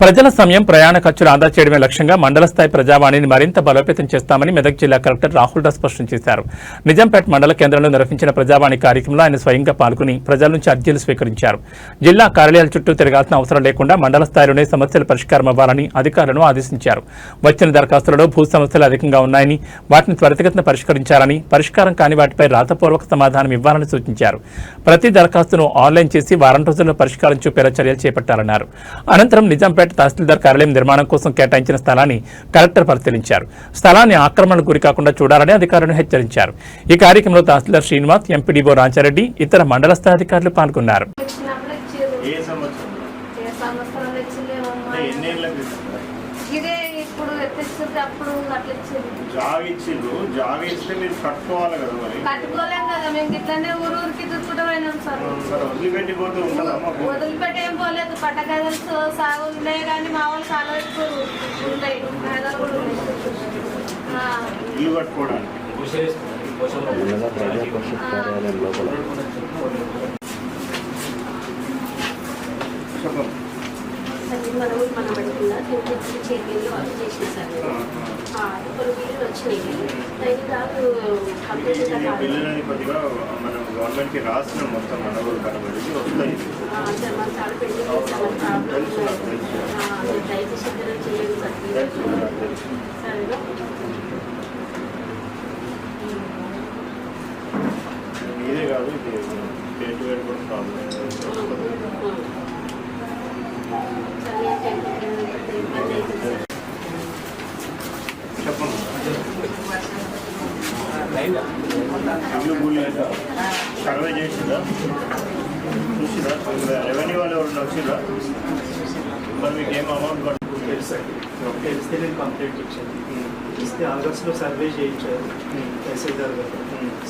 ప్రజల సమయం ప్రయాణ ఖర్చులు ఆదా చేయడమే లక్ష్యంగా మండల స్థాయి ప్రజావాణిని మరింత బలోపేతం చేస్తామని మెదక్ జిల్లా కలెక్టర్ రాహుల్ దాస్ స్పష్టం చేశారు. నిజాంపేట్ మండల కేంద్రంలో నిర్వహించిన ప్రజావాణి కార్యక్రమంలో ఆయన స్వయంగా పాల్గొని ప్రజల నుంచి అర్జీలు స్వీకరించారు. జిల్లా కార్యాలయాల చుట్టూ తిరగాల్సిన అవసరం లేకుండా మండల స్థాయిలోనే సమస్యలు పరిష్కారం అవ్వాలని అధికారులను ఆదేశించారు. వచ్చిన దరఖాస్తులలో భూ సమస్యలు అధికంగా ఉన్నాయని, వాటిని త్వరితగతిన పరిష్కరించాలని, పరిష్కారం కాని వాటిపై రాతపూర్వక సమాధానం ఇవ్వాలని సూచించారు. ప్రతి దరఖాస్తును ఆన్లైన్ చేసి వారం రోజుల్లో పరిష్కారం చూపేలా చర్యలు చేపట్టాలన్నారు. అనంతరం నిజాంపేట్ తహసీల్దార్ కార్యాలయం నిర్మాణం కోసం కేటాయించిన స్థలాన్ని కలెక్టర్ పరిశీలించారు. స్థలాన్ని ఆక్రమణకు గురికాకుండా చూడాలని అధికారులను హెచ్చరించారు. ఈ కార్యక్రమంలో తహసీల్దార్ శ్రీనివాస్, ఎంపీడీఓ రాజారెడ్డి, ఇతర మండల స్థాయి అధికారులు పాల్గొన్నారు. కట్టుకోలేం కదా, మేము ఇట్లనే ఊరికి దుర్పుటమైనాం సార్. వదిలిపెట్టి ఏం పోలేదు. పట్టగదలు సాగు ఉన్నాయి కానీ మా వాళ్ళు చాలా ఉంటాయి, పేదలు కూడా ఉన్నాయి. మన బడికిందా చేతిలో వాళ్ళు చేసిన సార్ కొన్ని బిల్లులు వచ్చినాయి. దయచేసి చేయండి సార్. సరేనా? ఇదే కాదు, ఇది కూడా ప్రాబ్లం. సర్వే చేసిందా, చూసిరా? రెవెన్యూ వాళ్ళు ఎవరు వచ్చిందా? మరి మీకు ఏం అమౌంట్ తెలిస్తే నేను కంప్లైంట్ ఇచ్చాను. ఇస్తే ఆగస్టులో సర్వే చేయించారు తహసీల్దార్ గారు.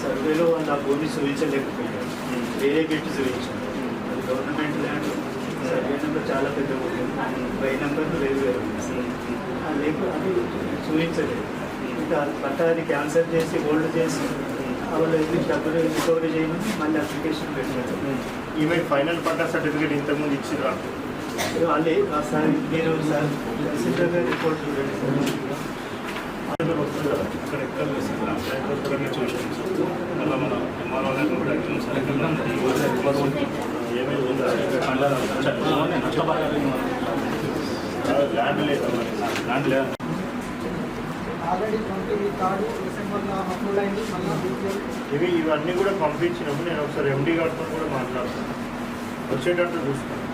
సర్వేలో వాళ్ళు ఆ భూమి చూపించలేకపోయారు, వేరే గెట్టు చూపించారు. అది గవర్నమెంట్ ల్యాండ్. సర్వే నెంబర్ చాలా పెద్ద ఉంటుంది, బై నెంబర్లు వేరు లేకపోతే అది చూపించలేదు. ఇంకా పట్టా అది క్యాన్సల్ చేసి హోల్డ్ చేసి వాళ్ళు డబ్బులు రికవరీ చేయమని మళ్ళీ అప్లికేషన్ పెట్టారు. ఈమె ఫైనల్ పట్టా సర్టిఫికేట్ ఇంతకుముందు ఇచ్చిరా? వాళ్ళే సార్ మీరు సార్ తహసీల్దార్ గారు రిపోర్ట్ చూడండి సార్. అక్కడ ఎక్కడ చూసాను మళ్ళీ మన ఎంఆర్ఓ కూడా ఏమేమి ఉందా? ల్యాండ్ లేదా? ల్యాండ్ లేదా? ఇవన్నీ కూడా పంపించినప్పుడు నేను ఒకసారి ఎండి గారితో కూడా మాట్లాడతాను. వచ్చేటట్టు చూస్తాను,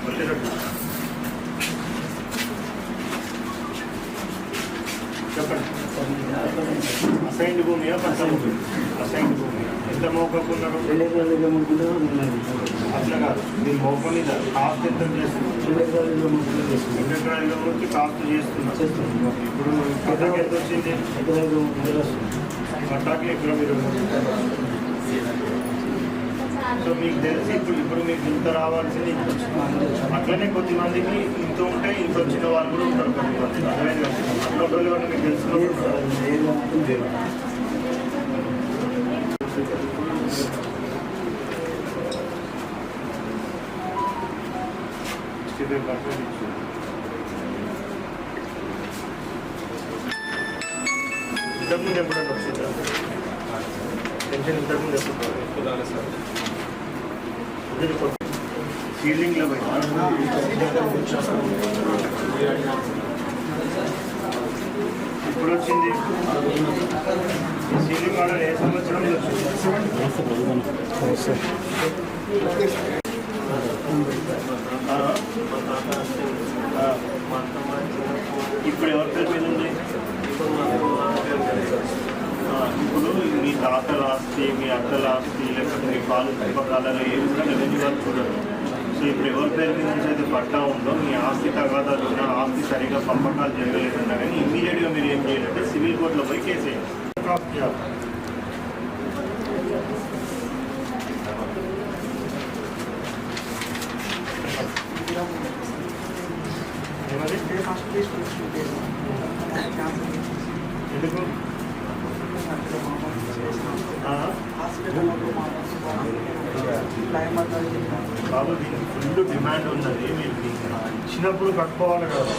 వచ్చేటట్టు చెప్పండి. అసైన్డ్ భూమియా పట్ట భూమి? అసైన్డ్ భూమి. ఎంత మోకకున్నారు? అట్లా కాదు, మీరు మోకని కాస్ట్ ఎంత చేస్తున్నారు? 2 ఎకరాల నుంచి కాస్ట్ చేస్తున్నారు. ఇప్పుడు పట్టాకి ఎంత వచ్చింది? పట్టాకి ఎకరం 20. సో మీకు తెలిసి ఇప్పుడు మీకు ఇంత రావాల్సింది ఇంత వచ్చింది. అట్లనే కొద్దిమందికి ఇంత ఉంటే ఇంత వచ్చిన వాళ్ళు కూడా ఉంటారు. కొద్దిమంది అర్థమైంది. అట్లా ఒకళ్ళు మీకు తెలుసు. ఇంతకుముందు ఎప్పుడైనా వచ్చిందా పెన్షన్? ఇంతకుముందు ఎప్పుడు సార్ సీలింగ్లో ఇప్పుడు వచ్చింది సీలింగ్ ఆర్డర్ ఏ సంవత్సరంలో వచ్చింది? ఇప్పుడు ఎవరి పేరు మీద ఉంది? ఇప్పుడు మీ తాతల ఆస్తి, మీ అక్కల ఆస్తి, లేకపోతే మీ పాలు పుస్తకాలలో ఏమి కూడా రెవెన్యూ వాళ్ళు చూడరు. సో ఇప్పుడు ఎవరి పేరు మీద నుంచి అయితే పట్టా ఉందో, మీ ఆస్తి తగాదాలు ఉన్నా, ఆస్తి సరిగా పంపకాలు జరగలేదన్నా కానీ ఇమ్మీడియట్గా మీరు ఏం చేయాలంటే సివిల్ కోర్టులో పోయి కేసు వేయాలి. ఎందుకు బాబు దీనికి ఫుల్ డిమాండ్ ఉన్నది. మీరు ఇచ్చినప్పుడు కట్టుకోవాలి కదా,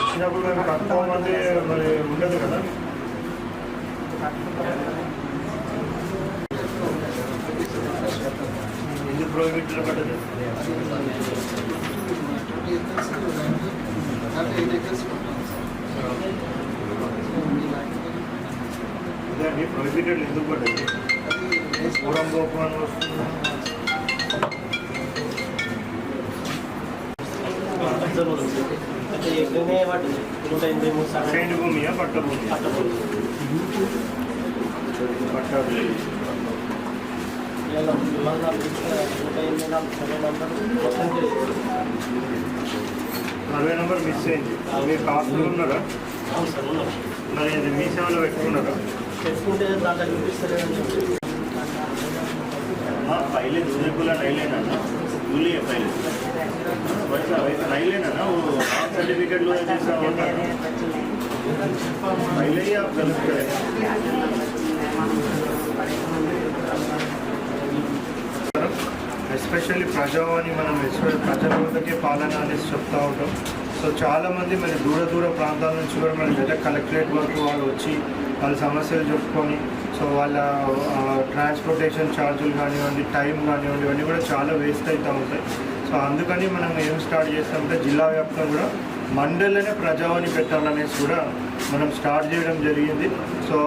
ఇచ్చినప్పుడు మేము కట్టుకోమంటే మరి ఉండదు కదా. ఎందుకు ప్రోహిబిట్లో కట్టదు? అదే అండి, ప్రోహిబిటెడ్ ఎందుకు పడ్డది? పూరం గోపం అని వస్తుంది. సైడ్ భూమియా పట్టభూమి? పట్టభూమి. సర్వే నెంబర్ మిస్ అయింది. మీరు కాస్ట్లో ఉన్నారా? మరి అది మీ సేవలో పెట్టుకున్నారా? पहले दूसरे को नहीं लेना ना, दूल्हे है पहले वैसा वैसा नहीं लेना ना, वो आप सर्टिफिकेट लो जैसा होता है पहले ही आप गलत करें. ఎస్పెషల్లీ ప్రజావాణి మనం ప్రజల వద్దకే పాలన అనేసి చెప్తూ ఉంటాం. సో చాలామంది మరి దూర ప్రాంతాల నుంచి కూడా మన మెదక్ కలెక్టరేట్ వరకు వాళ్ళు వచ్చి వాళ్ళ సమస్యలు చెప్పుకొని సో వాళ్ళ ట్రాన్స్పోర్టేషన్ ఛార్జీలు కానివ్వండి, టైం కానివ్వండి, ఇవన్నీ కూడా చాలా వేస్ట్ అవుతూ ఉంటాయి. సో అందుకని మనం ఏం స్టార్ట్ చేస్తామంటే జిల్లా వ్యాప్తంగా కూడా మండలనే ప్రజావాణి పెట్టాలనేసి కూడా మనం స్టార్ట్ చేయడం జరిగింది. సో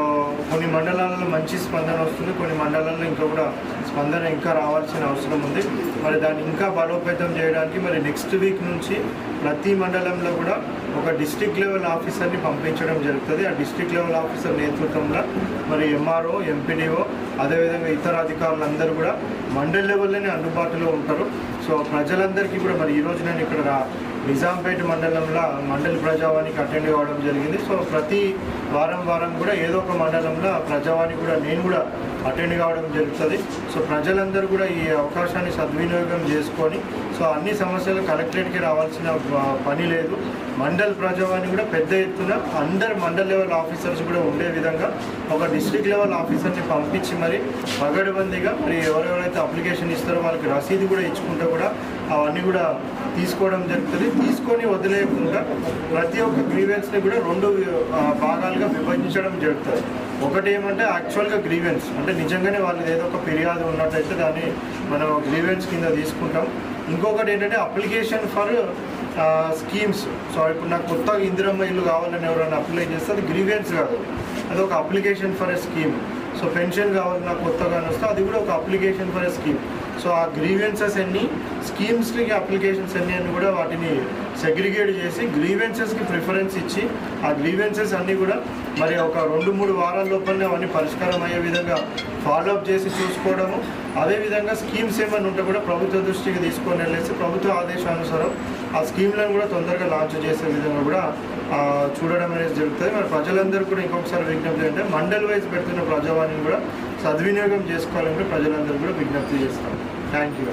కొన్ని మండలాలలో మంచి స్పందన వస్తుంది, కొన్ని మండలాల్లో ఇంకా కూడా స్పందన ఇంకా రావాల్సిన అవసరం ఉంది. మరి దాన్ని ఇంకా బలోపేతం చేయడానికి మరి నెక్స్ట్ వీక్ నుంచి ప్రతి మండలంలో కూడా ఒక డిస్ట్రిక్ట్ లెవెల్ ఆఫీసర్ని పంపించడం జరుగుతుంది. ఆ డిస్ట్రిక్ట్ లెవెల్ ఆఫీసర్ నేతృత్వంలో మరి ఎంఆర్ఓ, ఎంపీడీఓ, అదేవిధంగా ఇతర అధికారులందరూ కూడా మండల్ లెవెల్లోనే అందుబాటులో ఉంటారు. సో ప్రజలందరికీ కూడా మరి ఈరోజు నేను ఇక్కడ నిజాంపేట మండలంలో మండలి ప్రజావాణికి అటెండ్ కావడం జరిగింది. సో ప్రతి వారం కూడా ఏదో ఒక మండలంలో ప్రజావాణి కూడా నేను కూడా అటెండ్ కావడం జరుగుతుంది. సో ప్రజలందరూ కూడా ఈ అవకాశాన్ని సద్వినియోగం చేసుకొని సో అన్ని సమస్యలు కలెక్టరేట్కి రావాల్సిన పని లేదు. మండల్ ప్రజావాణి కూడా పెద్ద ఎత్తున అందరు మండల్ లెవెల్ ఆఫీసర్స్ కూడా ఉండే విధంగా ఒక డిస్ట్రిక్ట్ లెవెల్ ఆఫీసర్ని పంపించి మరి పగడబందీగా మరి ఎవరెవరైతే అప్లికేషన్ ఇస్తారో వాళ్ళకి రసీదు కూడా ఇచ్చుకుంటూ కూడా అవన్నీ కూడా తీసుకోవడం జరుగుతుంది. తీసుకొని వదిలేయకుండా ప్రతి ఒక్క గ్రీవెన్స్ని కూడా 2 భాగాలుగా విభజించడం జరుగుతుంది. ఒకటి ఏమంటే యాక్చువల్గా గ్రీవెన్స్ అంటే నిజంగానే వాళ్ళది ఏదో ఒక ఫిర్యాదు ఉన్నట్టయితే దాన్ని మనం గ్రీవెన్స్ కింద తీసుకుంటాం. ఇంకొకటి ఏంటంటే అప్లికేషన్ ఫర్ స్కీమ్స్. సో ఇప్పుడు నాకు కొత్తగా ఇందిరమ్మ ఇల్లు కావాలని ఎవరైనా అప్లై చేస్తే అది గ్రీవెన్స్ కాదు, అది ఒక application for a scheme. So pension కావాలి నాకు కొత్తగా వస్తే అది కూడా ఒక application for a scheme. So ఆ గ్రీవెన్సెస్ అన్ని స్కీమ్స్కి అప్లికేషన్స్ అన్నీ అని కూడా వాటిని సెగ్రిగేట్ చేసి గ్రీవెన్సెస్కి ప్రిఫరెన్స్ ఇచ్చి ఆ గ్రీవెన్సెస్ అన్నీ కూడా మరి ఒక 2-3 వారాల లోపలనే అవన్నీ పరిష్కారం అయ్యే విధంగా ఫాలోఅప్ చేసి చూసుకోవడము. అదేవిధంగా స్కీమ్స్ ఏమైనా ఉంటే కూడా ప్రభుత్వ దృష్టికి తీసుకొని వెళ్ళేసి ప్రభుత్వ ఆదేశానుసారం ఆ స్కీమ్లను కూడా తొందరగా లాంచ్ చేసే విధంగా కూడా చూడడం అనేది జరుగుతుంది. మరి ప్రజలందరూ కూడా ఇంకొకసారి విజ్ఞప్తి అంటే మండల్ వైజ్ పెడుతున్న ప్రజావాణిని కూడా సద్వినియోగం చేసుకోవాలని ప్రజలందరూ కూడా విజ్ఞప్తి చేస్తాం. Thank you.